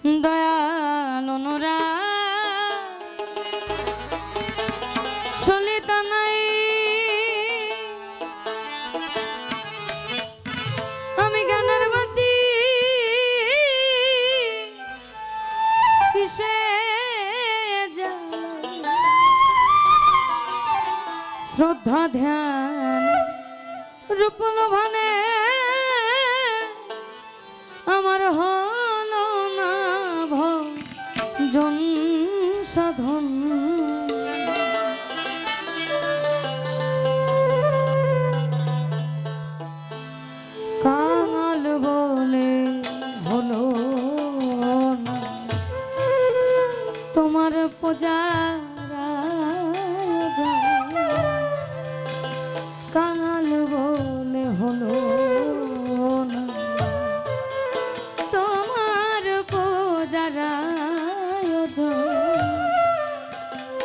দয়াল অনুরাগ সলিতা নাই আমি গানের বাতি কিসে জ্বালাই শ্রদ্ধা ধ্যান রূপল ভানে আমার হলো না ভজন সাধন কাঙাল বলে হলো না তোমার পূজারা কাঙাল বলে হলো না তোমার পূজারা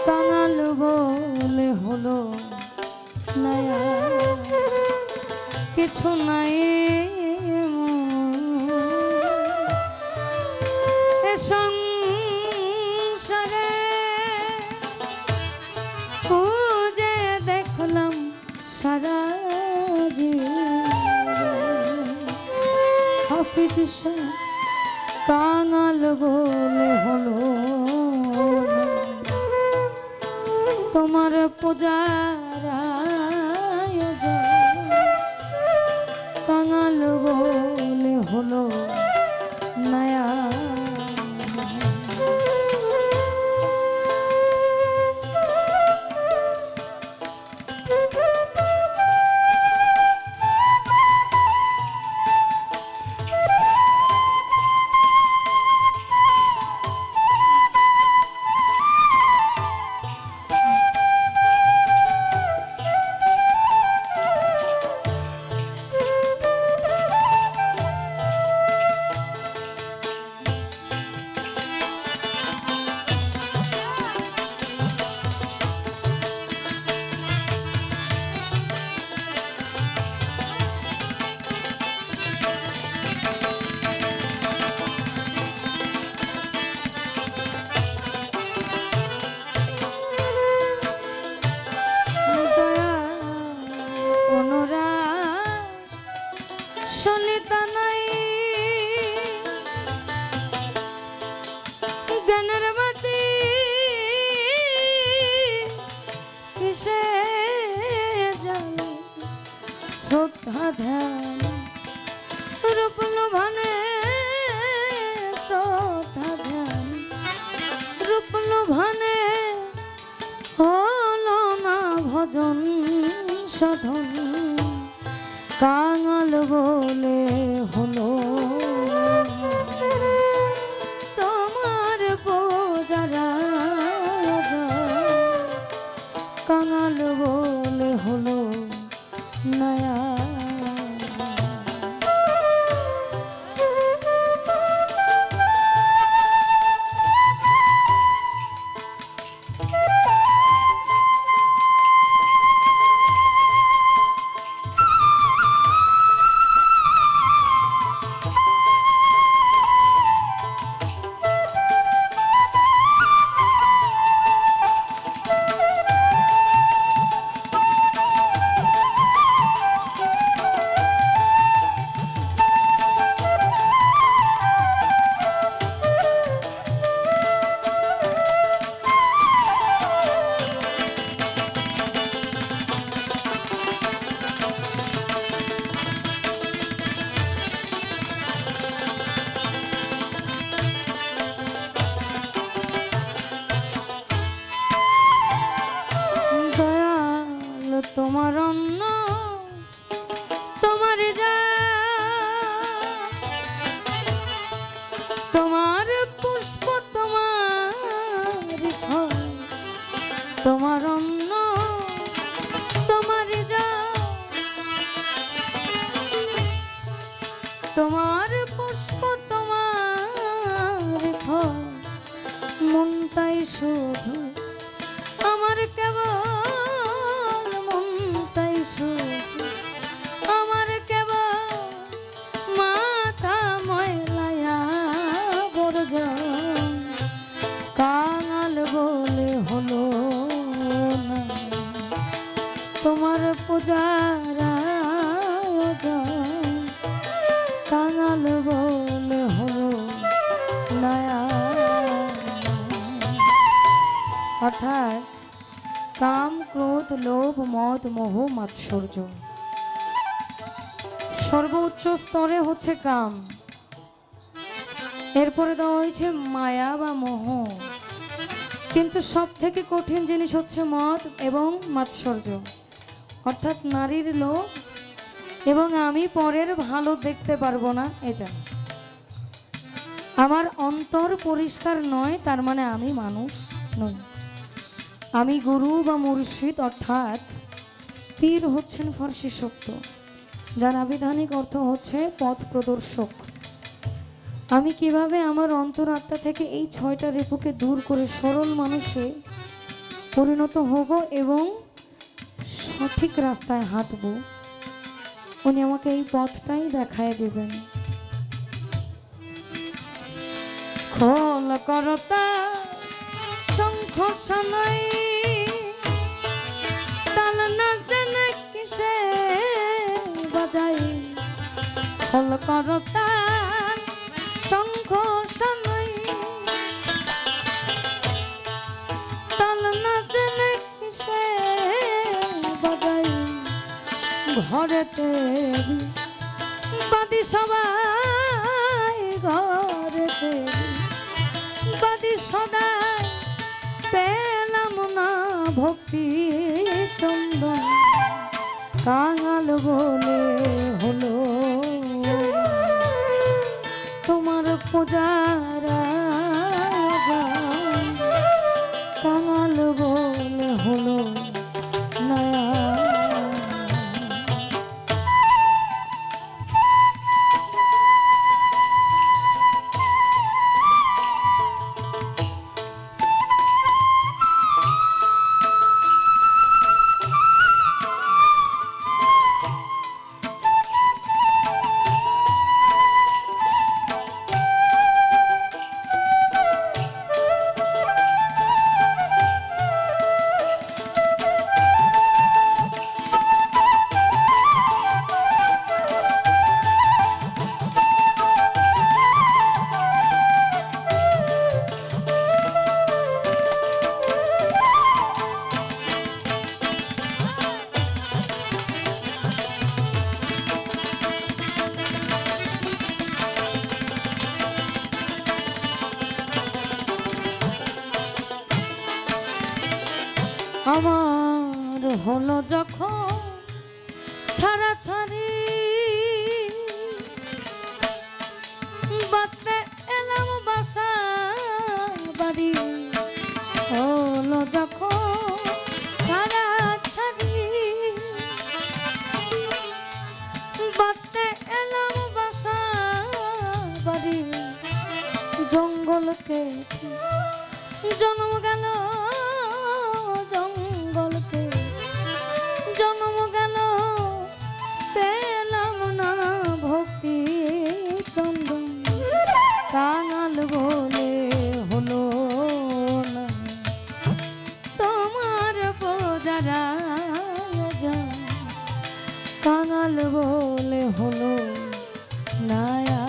কাঙাল বলে হলো না কিছু নাই সংসারে খুঁজে দেখলাম সারা হাফিজ শাহ কাঙাল বলে হলো না তোমার পূজারা কাঙাল বলে হলো নয়া অর্থাৎ কাম ক্রোধ লোভ মদ মোহ মাৎসর্য। সর্বোচ্চ স্তরে হচ্ছে কাম, এরপরে দেওয়া হয়েছে মায়া বা মোহ, কিন্তু সব থেকে কঠিন জিনিস হচ্ছে মদ এবং মাৎসর্য, অর্থাৎ নারীর লোভ এবং আমি পরের ভালো দেখতে পারবো না। এটা আমার অন্তর পরিষ্কার নয়, তার মানে আমি মানুষ নই। আমি গুরু বা মুর্শিদ অর্থাৎ পীর হচ্ছেন ফার্সি শব্দ, যার আবিধানিক অর্থ হচ্ছে পথ প্রদর্শক। আমি কিভাবে আমার অন্তরাত্মা থেকে এই 6টা রেপুকে দূর করে সরল মানুষে পরিণত হব এবং সঠিক রাস্তায় হাঁটব, উনি আমাকে এই পথটাই দেখায় দেবেন। খোল করতা শঙ্খ শোনাই, তাল না জানে কিসে বাজাই। খোল করতা শঙ্খ শোনাই, তাল না জানে কিসে বাজাই। ঘরেতে বাদি সবাই, ঘরেতে বাদি সদাই, পেলাম না ভক্তি চন্দন। কাঙাল বলে হলো তোমার পূজারা, কাঙাল বলে হলো নয়া। আমার হলো যখন ছাড়াছাড়ি, বাঁধতে এলাম বাসা বাড়ি। হলো যখন ছাড়াছাড়ি, বাঁধতে এলাম বাসা বাড়ি। জঙ্গলকে জন্ম গেল, জঙ্গলকে জন্ম গেল, পেলাম না ভক্তি চন্দন। কাঙাল বলে হলো না তোমার পূজারা, কাঙাল বলে হলো নায়া।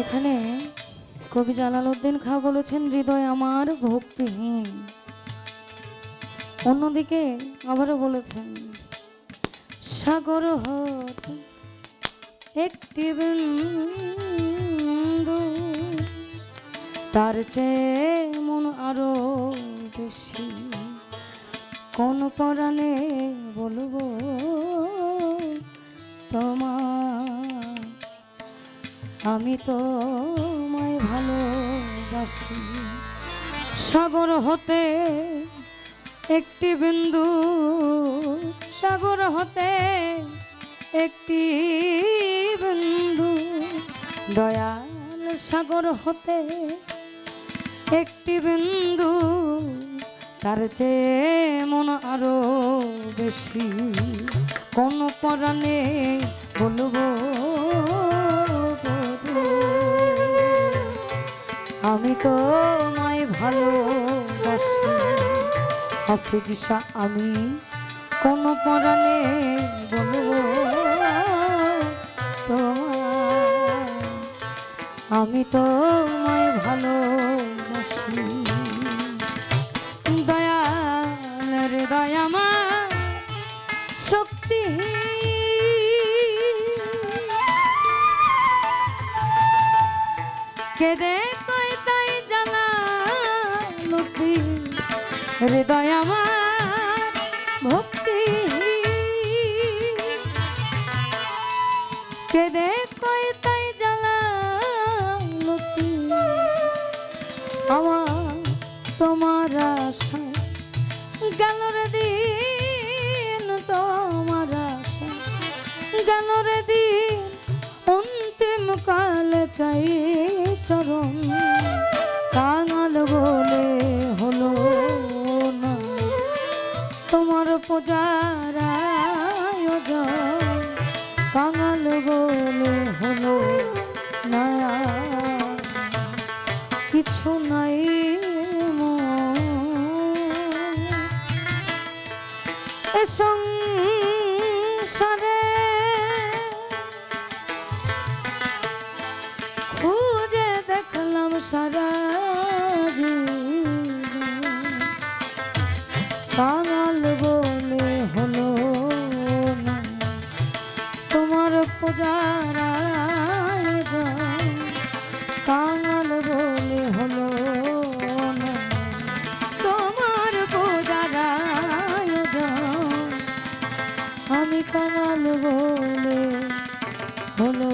এখানে কবি জালালউদ্দিন খাঁ বলেছেন হৃদয় আমার ভক্তিহীন। অন্যদিকে আবারও বলেছেন সাগর হতে একটি বিন্দু, তার চেয়ে মন আরো বেশি। কোন পরাণে বলবো তোমার, আমি তোমায় ভালো বাসি সাগর হতে একটি বিন্দু, সাগর হতে একটি বিন্দু, দয়াল সাগর হতে একটি বিন্দু, তার চেয়ে মন আরো বেশি কোন পরাণে বলবো আমি তো মায় ভালোবাসি হাফিজা, আমি কোন পরাণে বলবো তোমায়, আমি তো মায় ভালোবাসি। দয়াল রে দয়ামা শক্তি কেদে কই তাই জানা লুটি, হৃদয় আমার ভক্তি কেদে কই তাই জানা লুটি, আমার তোমার আশা গেল রে দিন, তোমার আশা গেল রে দিন, অন্তিম কালে চাই চরণ, কাঙাল বলে হলো না তোমার পূজার আয়োজন, কাঙাল বলে হলো না কিছু নাই এ সংসারে, খুঁজে দেখলাম সারা কাঙাল বলে হলো না তোমার পূজার আয়োজন, কাঙাল বলে হলো না তোমার পূজার আয়োজন, আমি কাঙাল বলে হলো